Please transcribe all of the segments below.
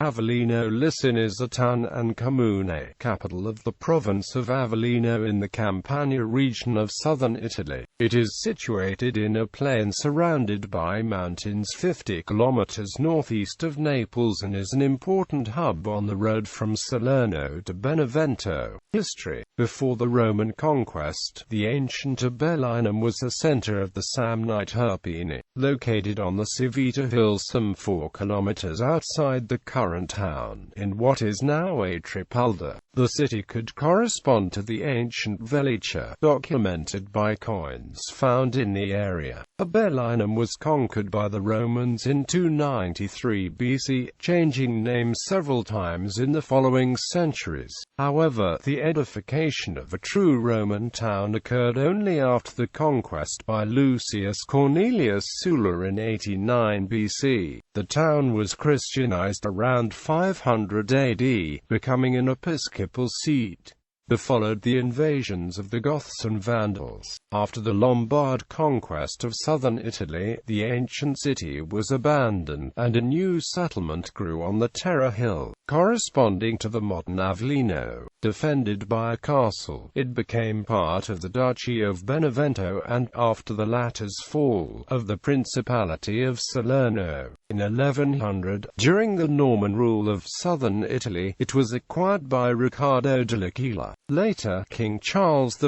Avellino is a town and comune, capital of the province of Avellino in the Campania region of southern Italy. It is situated in a plain surrounded by mountains 50 kilometres northeast of Naples and is an important hub on the road from Salerno to Benevento. History. Before the Roman conquest, the ancient Avellino was a centre of the Samnite Herpini, located on the Civita Hill some 4 kilometres outside the current town, in what is now Italy.It. The city could correspond to the ancient Velice, documented by coins found in the area. Avellino was conquered by the Romans in 293 BC, changing names several times in the following centuries. However, the edification of a true Roman town occurred only after the conquest by Lucius Cornelius Sulla in 89 BC. The town was Christianized around 500 AD, becoming an episcopal seat. There followed the invasions of the Goths and Vandals. After the Lombard conquest of southern Italy, the ancient city was abandoned, and a new settlement grew on the Terra Hill, corresponding to the modern Avellino. Defended by a castle, it became part of the Duchy of Benevento and, after the latter's fall, of the Principality of Salerno. In 1100, during the Norman rule of southern Italy, it was acquired by Riccardo dell'Aquila. Later, King Charles I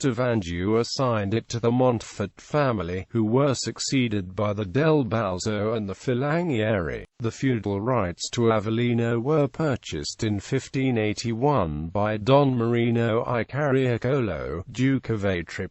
of Anjou assigned it to the Montfort family, who were succeeded by the Del Balzo and the Filangieri. The feudal rights to Avellino were purchased in 1581 by Don Marino I Carriacolo, Duke of Italy,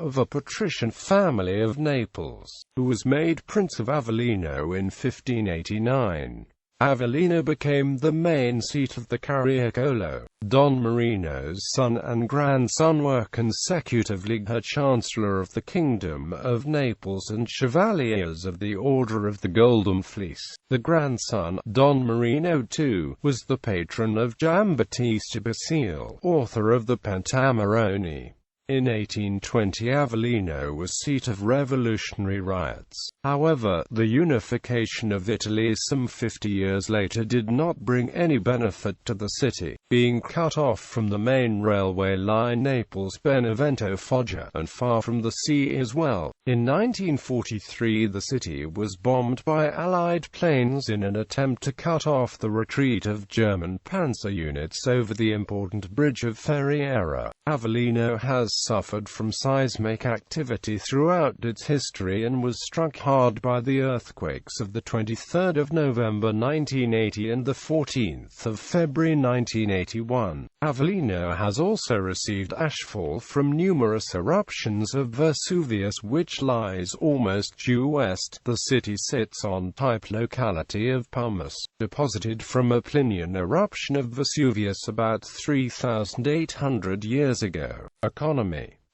of a patrician family of Naples, who was made Prince of Avellino in 1589. Avellino became the main seat of the Carriacolo. Don Marino's son and grandson were consecutively her Chancellor of the Kingdom of Naples and Chevaliers of the Order of the Golden Fleece. The grandson, Don Marino II, was the patron of Giambattista Basile, author of the Pentamerone. In 1820 Avellino was seat of revolutionary riots. However, the unification of Italy some 50 years later did not bring any benefit to the city, being cut off from the main railway line Naples-Benevento-Foggia, and far from the sea as well. In 1943 the city was bombed by Allied planes in an attempt to cut off the retreat of German panzer units over the important bridge of Ferriera. Avellino has suffered from seismic activity throughout its history and was struck hard by the earthquakes of the 23rd of November 1980 and the 14th of February 1981. Avellino has also received ashfall from numerous eruptions of Vesuvius, which lies almost due west. The city sits on type locality of pumice, deposited from a Plinian eruption of Vesuvius about 3,800 years ago. Economy.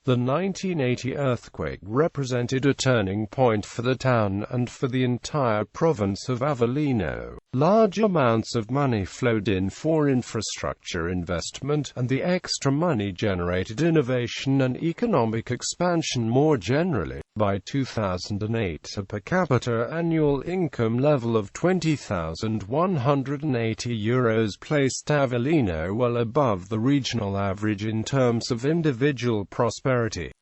The 1980 earthquake represented a turning point for the town and for the entire province of Avellino. Large amounts of money flowed in for infrastructure investment, and the extra money generated innovation and economic expansion more generally. By 2008, a per capita annual income level of €20,180 placed Avellino well above the regional average in terms of individual prosperity.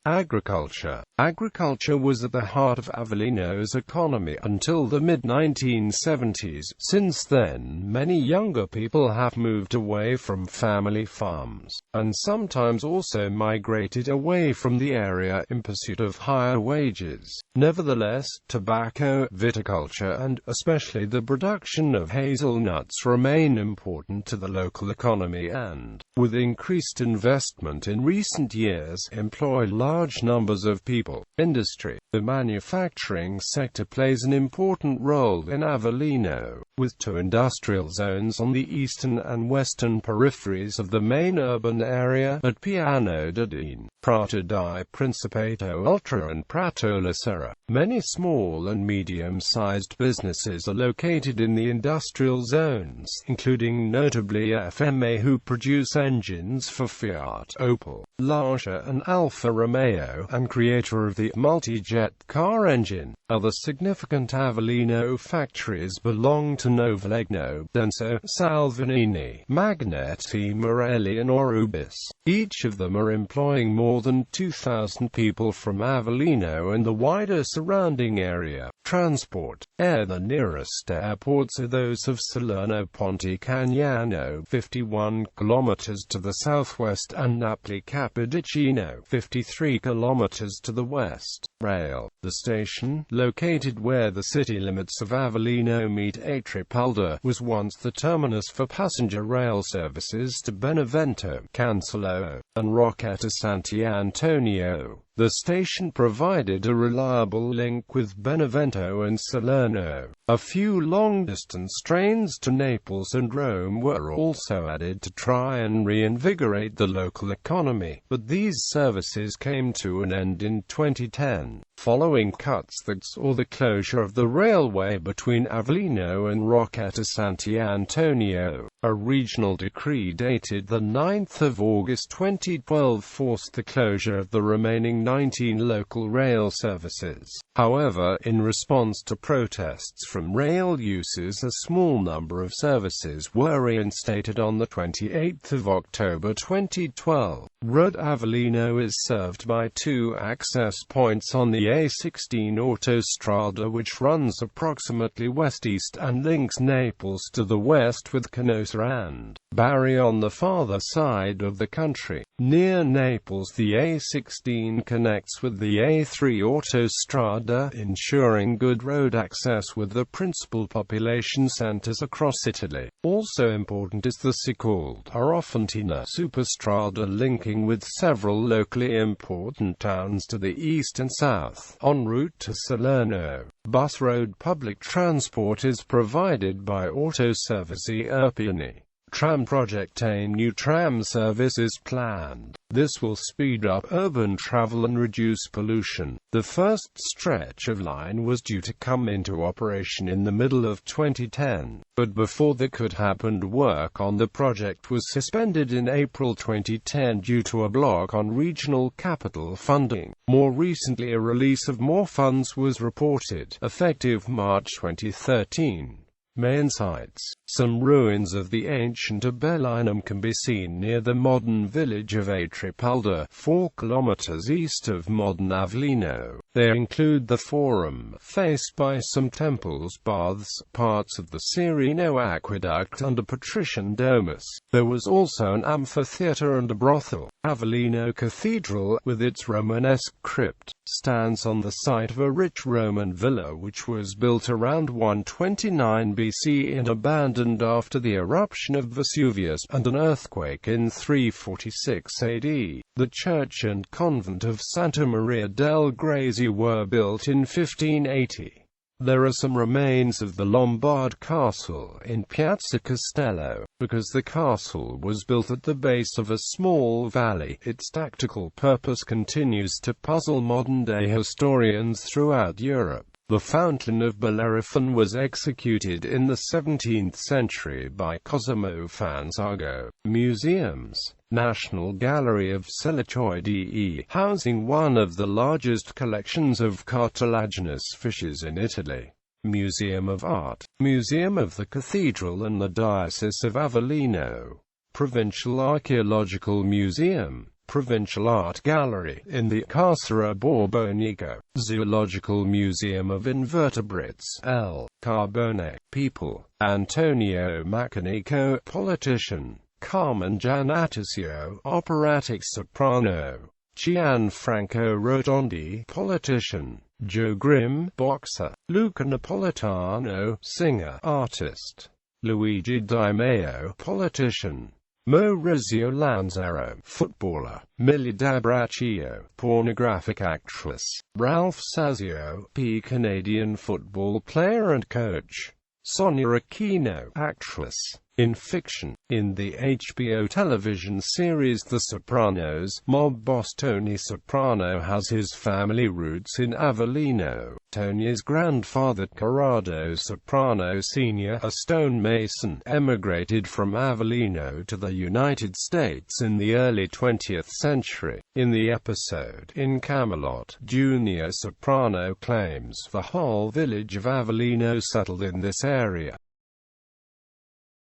Agriculture. Agriculture was at the heart of Avellino's economy until the mid-1970s. Since then, many younger people have moved away from family farms, and sometimes also migrated away from the area in pursuit of higher wages. Nevertheless, tobacco, viticulture and, especially the production of hazelnuts remain important to the local economy and, with increased investment in recent years, employ large numbers of people. Industry. The manufacturing sector plays an important role in Avellino, with 2 industrial zones on the eastern and western peripheries of the main urban area, at Piano d'Adene, Prato di Principato Ultra and Prato La Serra. Many small and medium-sized businesses are located in the industrial zones, including notably FMA, who produce engines for Fiat, Opel, Lancia and Alfa Romeo, and creator of the multi-jet car engine. Other significant Avellino factories belong to Novalegno, Denso, Salvagnini, Magneti Marelli and Orubis. Each of them are employing more than 2,000 people from Avellino and the wider surrounding area. Transport. Air. The nearest airports are those of Salerno Ponte-Cagnano, 51 kilometers to the southwest, and Napoli Capodichino, 53 kilometers to the west. Rail. The station, located where the city limits of Avellino meet Tripalda, was once the terminus for passenger rail services to Benevento, Cancelo, and Rocchetta Sant'Antonio. The station provided a reliable link with Benevento and Salerno. A few long-distance trains to Naples and Rome were also added to try and reinvigorate the local economy, but these services came to an end in 2010, following cuts that saw the closure of the railway between Avellino and Rocchetta Sant'Antonio. A regional decree dated the 9th of August 2012 forced the closure of the remaining 19 local rail services. However, in response to protests from rail users, a small number of services were reinstated on the 28th of October 2012. Road. Avellino is served by two access points on the A16 autostrada, which runs approximately west-east and links Naples to the west with Canosa and Bari on the farther side of the country. Near Naples, the A16 connects with the A3 autostrada, ensuring good road access with the principal population centers across Italy. Also important is the so-called Arofontina superstrada, linking with several locally important towns to the east and south. En route to Salerno, bus road public transport is provided by Autoservizi Urbani. Tram project. A new tram service is planned. This will speed up urban travel and reduce pollution. The first stretch of line was due to come into operation in the middle of 2010, but before that could happen, work on the project was suspended in April 2010 due to a block on regional capital funding. More recently, a release of more funds was reported, effective March 2013. Main sites. Some ruins of the ancient Avellino can be seen near the modern village of Tripalda, 4 kilometers east of modern Avellino. They include the Forum, faced by some temples, baths, parts of the Serino Aqueduct and a patrician domus. There was also an amphitheater and a brothel. Avellino Cathedral, with its Romanesque crypt, stands on the site of a rich Roman villa which was built around 129 BC and abandoned after the eruption of Vesuvius and an earthquake in 346 AD. The church and convent of Santa Maria del Grazie were built in 1580. There are some remains of the Lombard castle in Piazza Castello. Because the castle was built at the base of a small valley, its tactical purpose continues to puzzle modern-day historians throughout Europe. The Fountain of Bellerophon was executed in the 17th century by Cosimo Fanzago. Museums. National Gallery of Italy.It, housing one of the largest collections of cartilaginous fishes in Italy. Museum of Art. Museum of the Cathedral and the Diocese of Avellino. Provincial Archaeological Museum. Provincial Art Gallery in the Carcere Borbonico. Zoological Museum of Invertebrates. L. Carbone. People. Antonio Maccanico, politician. Carmen Giannattasio, operatic soprano. Gianfranco Rotondi, politician. Joe Grimm, boxer. Luca Napolitano, singer, artist. Luigi Di Maio, politician. Maurizio Lanzaro, footballer. Millie D'Abraccio, pornographic actress. Ralph Sazio, Canadian football player and coach. Sonia Aquino, actress. In fiction, in the HBO television series The Sopranos, mob boss Tony Soprano has his family roots in Avellino. Tony's grandfather Corrado Soprano Sr., a stonemason, emigrated from Avellino to the United States in the early 20th century. In the episode In Camelot, Junior Soprano claims the whole village of Avellino settled in this area.